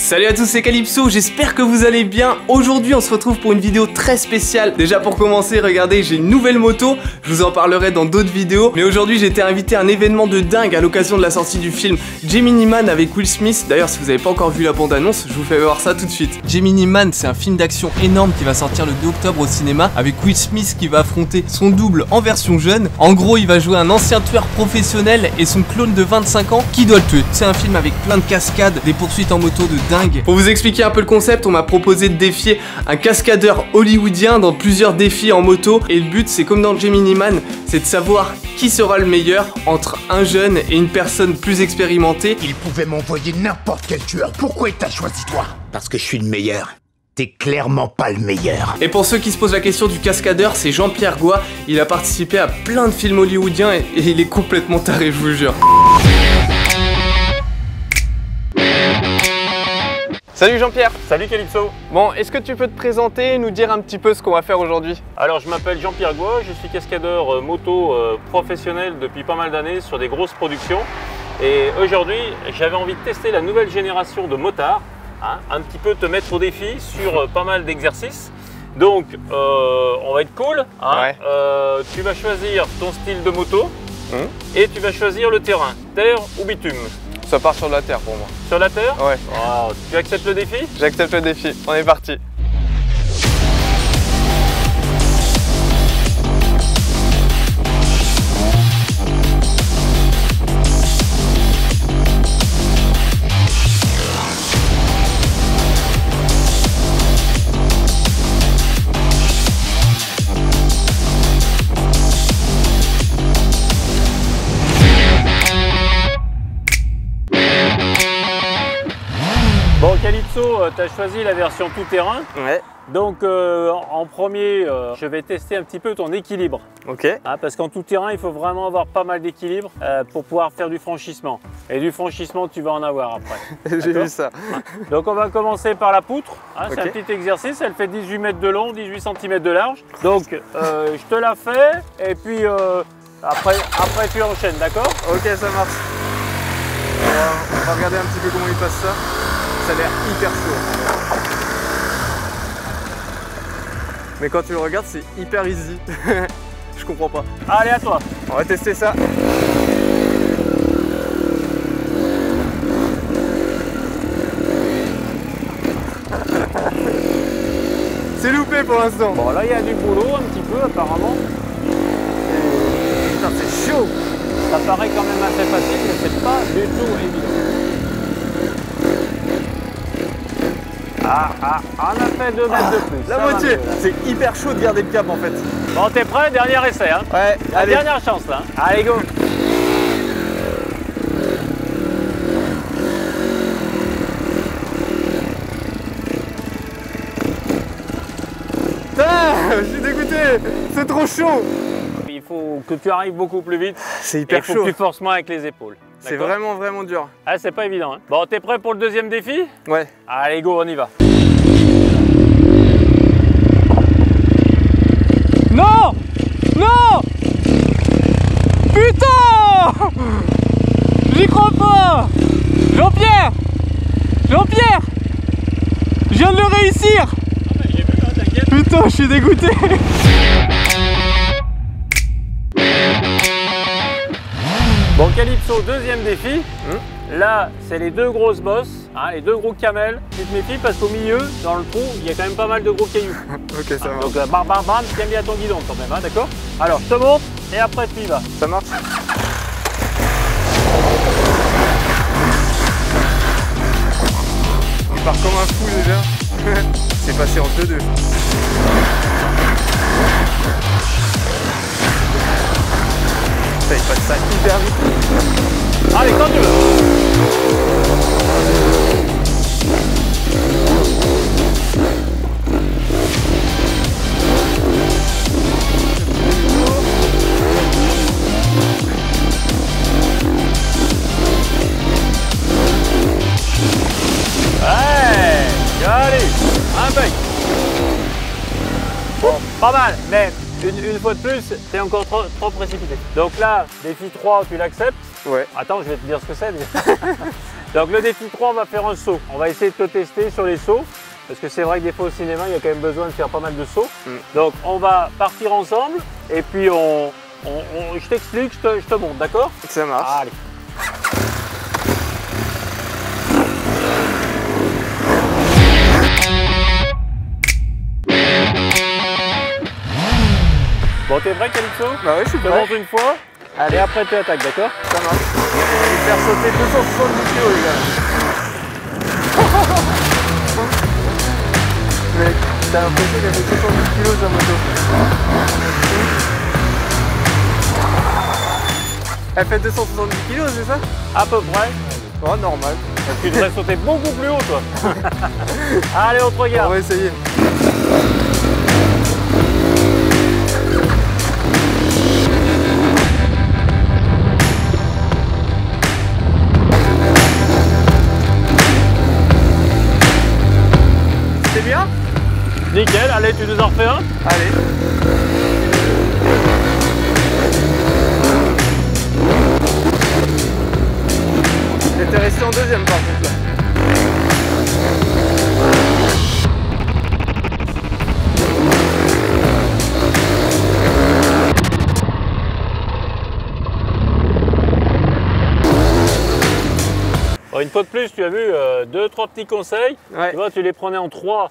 Salut à tous, c'est Calypso, j'espère que vous allez bien. Aujourd'hui on se retrouve pour une vidéo très spéciale. Déjà pour commencer, regardez, j'ai une nouvelle moto. Je vous en parlerai dans d'autres vidéos. Mais aujourd'hui j'ai été invité à un événement de dingue à l'occasion de la sortie du film Gemini Man avec Will Smith. D'ailleurs si vous n'avez pas encore vu la bande-annonce, je vous fais voir ça tout de suite. Gemini Man, c'est un film d'action énorme qui va sortir le 2 octobre au cinéma avec Will Smith qui va affronter son double en version jeune. En gros il va jouer un ancien tueur professionnel et son clone de 25 ans qui doit le tuer. C'est un film avec plein de cascades, des poursuites en moto de dingue. Pour vous expliquer un peu le concept, on m'a proposé de défier un cascadeur hollywoodien dans plusieurs défis en moto. Et le but, c'est comme dans Gemini Man, c'est de savoir qui sera le meilleur entre un jeune et une personne plus expérimentée. Il pouvait m'envoyer n'importe quel tueur. Pourquoi il t'a choisi toi? Parce que je suis le meilleur. T'es clairement pas le meilleur. Et pour ceux qui se posent la question du cascadeur, c'est Jean-Pierre Goy. Il a participé à plein de films hollywoodiens et il est complètement taré, je vous jure. Salut Jean-Pierre. Salut Calypso. Bon, est-ce que tu peux te présenter et nous dire un petit peu ce qu'on va faire aujourd'hui? Alors je m'appelle Jean-Pierre Goy, je suis cascadeur moto professionnel depuis pas mal d'années sur des grosses productions. Et aujourd'hui, j'avais envie de tester la nouvelle génération de motards, hein, un petit peu te mettre au défi sur pas mal d'exercices. Donc on va être cool, hein. Ouais. Tu vas choisir ton style de moto et tu vas choisir le terrain, terre ou bitume. Ça part sur de la terre pour moi. Sur la terre? Ouais. Oh, tu acceptes le défi? J'accepte le défi, on est parti. Bon Calypso, tu as choisi la version tout-terrain. Ouais. Donc en premier, je vais tester un petit peu ton équilibre. Ok. Hein, parce qu'en tout-terrain, il faut vraiment avoir pas mal d'équilibre pour pouvoir faire du franchissement. Et du franchissement, tu vas en avoir après. J'ai vu ça. Donc on va commencer par la poutre. Hein, Ok. C'est un petit exercice, elle fait 18 mètres de long, 18 cm de large. Donc je te la fais et puis après tu enchaînes, d'accord? Ok, ça marche. On va regarder un petit peu comment il passe ça. Ça a l'air hyper chaud. Mais quand tu le regardes, c'est hyper easy. Je comprends pas. Allez, à toi. On va tester ça. C'est loupé pour l'instant. Bon, là, il y a du boulot un petit peu apparemment. Putain, c'est chaud. Ça paraît quand même assez facile, mais c'est pas du tout évident. On a fait 2 mètres de plus. La Ça va moitié. mieux, là. C'est hyper chaud de garder le cap en fait. Bon, t'es prêt? Dernier essai, hein? Ouais, La allez. dernière chance, là. Hein. Allez, go! Putain, je suis dégoûté. C'est trop chaud. Il faut que tu arrives beaucoup plus vite. C'est Et hyper il faut chaud. que tu forces moins avec les épaules. C'est D'accord? vraiment dur. Ah, c'est pas évident, hein? Bon, t'es prêt pour le deuxième défi? Ouais. Allez, go, on y va. Non! Non! Putain! J'y crois pas! Jean-Pierre! Jean-Pierre! Je viens de le réussir! J'ai vu, hein, t'inquiète. Putain, je suis dégoûté! Bon, Calypso, deuxième défi. Là, c'est les deux grosses bosses, hein, les deux gros camels. Tu te méfies parce qu'au milieu, dans le trou, il y a quand même pas mal de gros cailloux. Ok, ça marche. Donc, bam, bam, bam, tiens bien ton guidon quand même, hein, d'accord? Alors, je te montre et après tu y vas. Ça marche? Il part comme un fou déjà. C'est passé en 2-2. Ça, il passe ça hyper vite. Allez, quand tu veux. Ouais, allez, un bec. Bon, pas mal, mais une fois de plus, t'es encore trop précipité. Donc là, défi 3, tu l'acceptes. Ouais. Attends, je vais te dire ce que c'est. Donc le défi 3, on va faire un saut. On va essayer de te tester sur les sauts. Parce que c'est vrai que des fois au cinéma, il y a quand même besoin de faire pas mal de sauts. Donc on va partir ensemble et puis je t'explique, je te montre, d'accord? Ça marche. Allez. Bon, t'es prêt, Calypso? Bah oui, je suis Je te prêt. montre une fois. Allez. Et après tu attaques, d'accord? Ça marche. On va lui faire sauter 270 kg, les gars. Mec, t'as l'impression qu'elle fait 70 kg sa moto. Elle fait 270 kg, c'est ça? À peu près. Oh, normal. Tu devrais sauter beaucoup plus haut, toi. Allez, on te On regarde. va essayer. C'est bien? Nickel, allez, tu nous en refais un? Allez. J'étais resté en deuxième par contre là. Bon, une fois de plus, tu as vu 2-3 petits conseils. Ouais. Tu vois, tu les prenais en 3,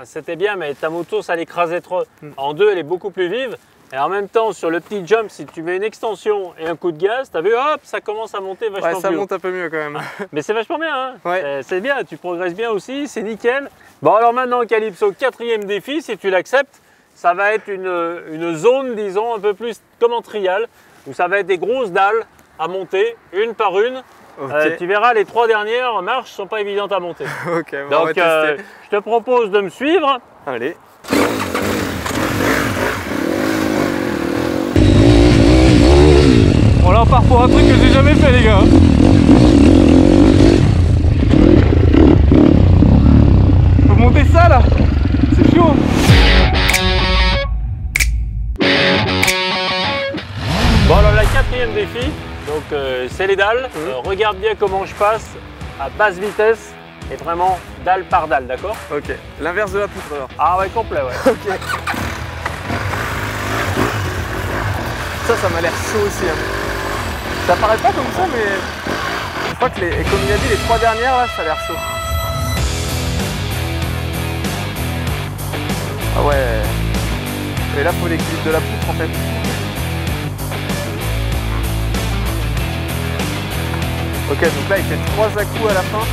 c'était bien, mais ta moto, ça l'écrasait trop. En 2, elle est beaucoup plus vive. Et en même temps, sur le petit jump, si tu mets une extension et un coup de gaz, tu as vu, hop, ça commence à monter vachement Ouais, ça plus haut. monte un peu mieux quand même. Mais c'est vachement bien, hein. Ouais. C'est bien, tu progresses bien aussi, c'est nickel. Bon, alors maintenant, Calypso, 4e défi, si tu l'acceptes, ça va être une zone, disons, un peu plus comme en trial, où ça va être des grosses dalles à monter, une par une. Ok. Tu verras, les 3 dernières marches sont pas évidentes à monter. Ok, bon, on va Donc, tester. je te propose de me suivre. Allez. Bon là on part pour un truc que j'ai jamais fait les gars. Faut monter ça là. C'est chaud. Bon, alors la 4e défi, donc c'est les dalles. Regarde bien comment je passe à basse vitesse et vraiment dalle par dalle, d'accord? Ok, l'inverse de la poutre alors. Ah ouais, complet, ouais. Ok. Ça m'a l'air chaud aussi. Hein. Ça paraît pas comme ça, mais je crois que comme il a dit, les 3 dernières là, ça a l'air chaud. Ah ouais. Et là, faut l'équilibre de la poutre en fait. Ok, donc là, il fait 3 à-coups à la fin.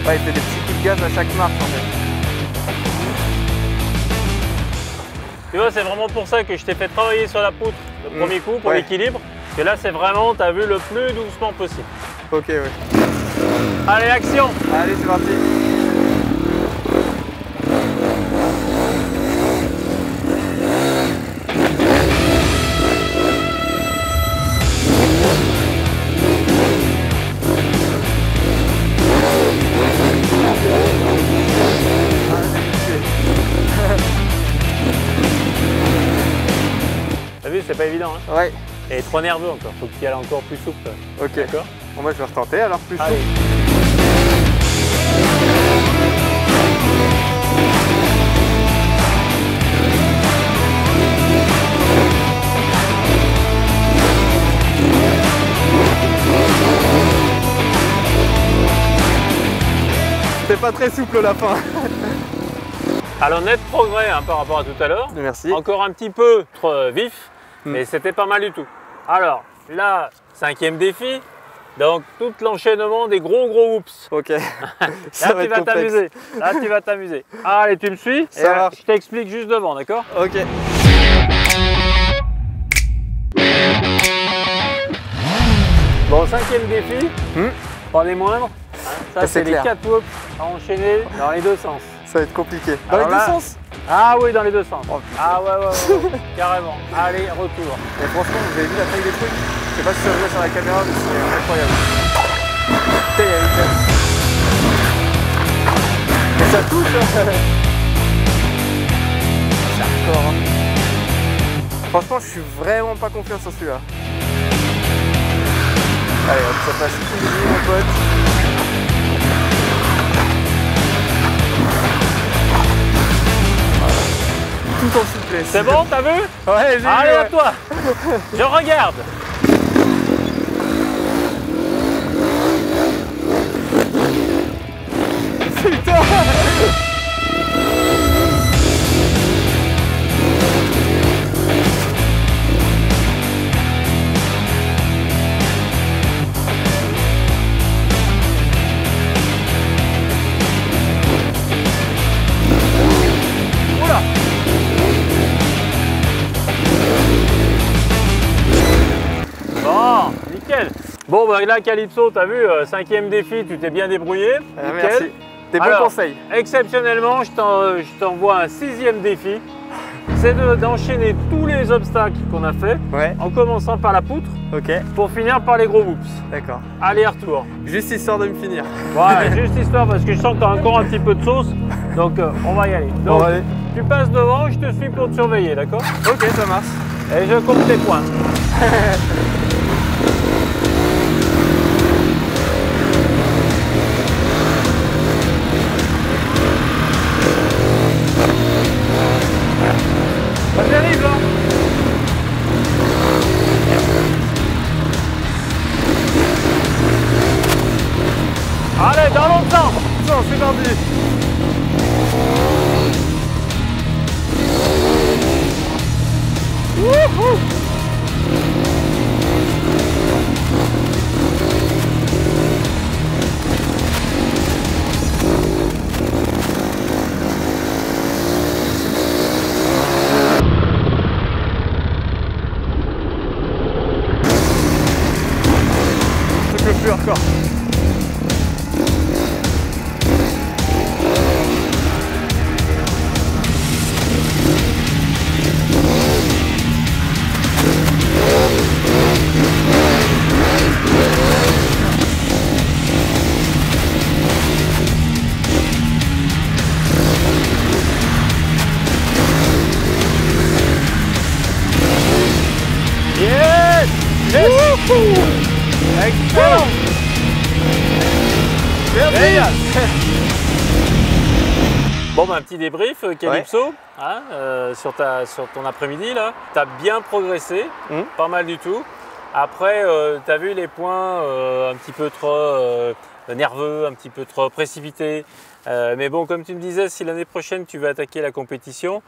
Ouais, il fait des petits coups de gaz à chaque marche en fait. Tu vois, c'est vraiment pour ça que je t'ai fait travailler sur la poutre le premier coup pour l'équilibre. Parce que là, c'est vraiment, tu as vu le plus doucement possible. Ok, ouais. Allez, action! Allez, c'est parti. T'as vu, c'est pas évident, hein? Ouais, Et trop nerveux encore, faut que tu y ailles encore plus souple. ok. D'accord? Bon, moi je vais retenter alors plus chaud. Allez. C'était pas très souple la fin. Alors, net progrès hein, par rapport à tout à l'heure. Merci. Encore un petit peu trop vif, mais c'était pas mal du tout. Alors, là, 5e défi. Donc, tout l'enchaînement des gros whoops. Ok. Là, Ça va tu être vas complexe. t'amuser. Là, tu vas t'amuser. Allez, tu me suis. Ça et, marche. je t'explique juste devant, d'accord? Ok. Bon, 5e défi, pas les moindres. Hein, ça, c'est les clair. 4 whoops à enchaîner dans les deux sens. Ça va être compliqué. Dans Alors les deux là- sens. Ah oui, dans les deux sens. Oh, putain. Ah ouais, carrément. Allez, retour. Mais franchement, vous avez vu la taille des trucs? Je sais pas si ça se voit sur la caméra, mais c'est incroyable. Putain, il y a une tête. Mais ça touche, hein. C'est hardcore, hein. Franchement, je suis vraiment pas confiant sur celui-là. Allez, hop, ça passe easy, mon pote. Tout en souplesse. C'est bon, t'as vu? Ouais, j'ai vu. Allez, à toi. Je regarde. Putain. Bon, nickel. Bon, bah là, Calypso, t'as vu, 5e défi, tu t'es bien débrouillé. Nickel. Merci. Des bons conseils. Exceptionnellement, je t'envoie un 6e défi. C'est d'enchaîner tous les obstacles qu'on a fait, Ouais. en commençant par la poutre, Ok. pour finir par les gros whoops. D'accord. Aller-retour. Juste histoire de me finir. Voilà, juste histoire, parce que je sens que tu as encore un petit peu de sauce. Donc, on va y aller. Donc, Bon, allez. tu passes devant, je te suis pour te surveiller, d'accord? Ok, ça marche. Et je compte tes points. Ça t'arrive là? Allez, dans l'autre sens. Non, c'est parti. Wouhou. Je peux plus encore. Yes! Yes! Excellent! Génial! Bon, bah, un petit débrief, Calypso, hein, sur ton après-midi là. Tu as bien progressé, pas mal du tout. Après, tu as vu les points un petit peu trop nerveux, un petit peu trop précipités. Mais bon, comme tu me disais, si l'année prochaine tu veux attaquer la compétition,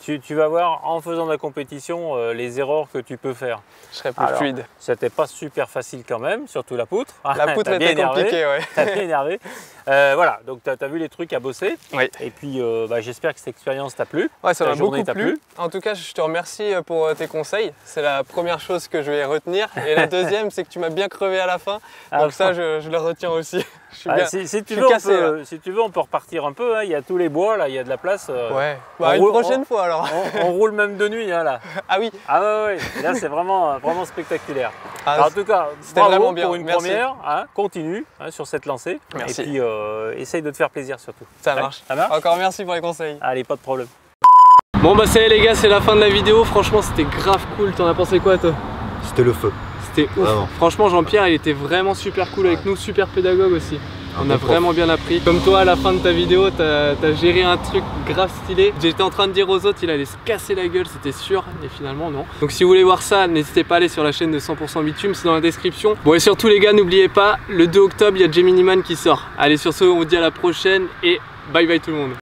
tu vas voir en faisant de la compétition les erreurs que tu peux faire. Je serais plus fluide. C'était pas super facile quand même, surtout la poutre. La poutre était compliquée, ouais. T'as bien énervé. Voilà, donc tu as vu les trucs à bosser. Oui. Et puis j'espère que cette expérience t'a plu. Ouais, ça Ta m'a journée beaucoup t'a plu. En tout cas, je te remercie pour tes conseils. C'est la première chose que je vais retenir. Et la deuxième, c'est que tu m'as bien crevé à la fin. Donc ça, je le retiens aussi. Je suis bien. Si tu je veux, suis cassé, si tu veux, on peut repartir un peu. Hein. Il y a tous les bois, là, il y a de la place. Ouais. Bah, une prochaine fois alors. On roule même de nuit, hein, là. Ah oui. Ah ouais. Là, c'est vraiment spectaculaire. Ah, Alors, en tout cas, c'était bravo vraiment bien. pour une Merci. première. Hein, continue sur cette lancée. Merci. Et puis, essaye de te faire plaisir surtout. Ça marche. Ça marche. Encore merci pour les conseils. Allez, pas de problème. Bon bah ça y est les gars, c'est la fin de la vidéo. Franchement, c'était grave cool. T'en as pensé quoi toi? C'était le feu. C'était ouf. Vraiment. Franchement, Jean-Pierre, il était vraiment super cool avec nous, super pédagogue aussi. On a bon vraiment bien appris. Comme toi, à la fin de ta vidéo, t'as géré un truc grave stylé. J'étais en train de dire aux autres, il allait se casser la gueule, c'était sûr. Et finalement, non. Donc si vous voulez voir ça, n'hésitez pas à aller sur la chaîne de 100% Bitume, c'est dans la description. Bon et surtout les gars, n'oubliez pas, le 2 octobre, il y a Gemini Man qui sort. Allez sur ce, on vous dit à la prochaine et bye bye tout le monde.